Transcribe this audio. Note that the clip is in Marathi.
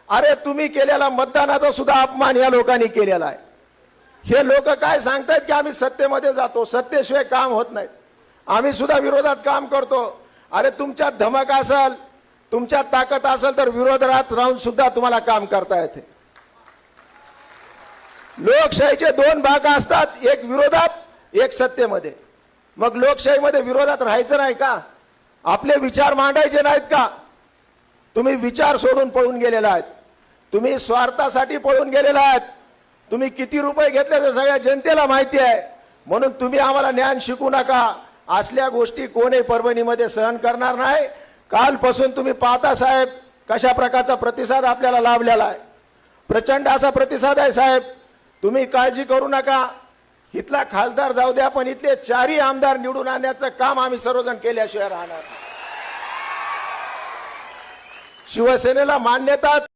अरे तुम्ही केलेला मतदानाचा सुद्धा अपमान या लोकांनी केलेला आहे। हे लोक काय सांगतायत की आम्ही सत्तेमध्ये जातो, सत्तेशिवाय काम होत नाही, आम्ही सुद्धा विरोधात काम करतो। अरे तुमच्यात धमक असेल, तुमच्यात ताकद असेल तर विरोधात राहून सुद्धा तुम्हाला काम करता येते। लोकशाहीचे दोन भाग असतात, एक विरोधात, एक सत्तेमध्ये। मग लोकशाहीमध्ये विरोधात राहायचं नाही का? आपले विचार मांडायचे नाहीत का? तुम्ही विचार सोडून पळून गेलेला आहात, तुम्ही स्वार्थासाठी पळून गेलेला आहात। तुम्ही किती रुपये घेतले ते सगळ्या जनतेला माहिती आहे, म्हणून तुम्ही आम्हाला ज्ञान शिकू नका। असल्या गोष्टी कोणी परभणीमध्ये सहन करणार नाही। कालपासून तुम्ही पाहता साहेब कशा प्रकारचा प्रतिसाद आपल्याला लाभलेला आहे, प्रचंड असा प्रतिसाद आहे साहेब। तुम्ही काळजी करू नका, इथला खासदार जाऊ द्या, पण इथले चारही आमदार निवडून आणण्याचं काम आम्ही सर्वजण केल्याशिवाय राहणार। शिवसेनेला मान्यता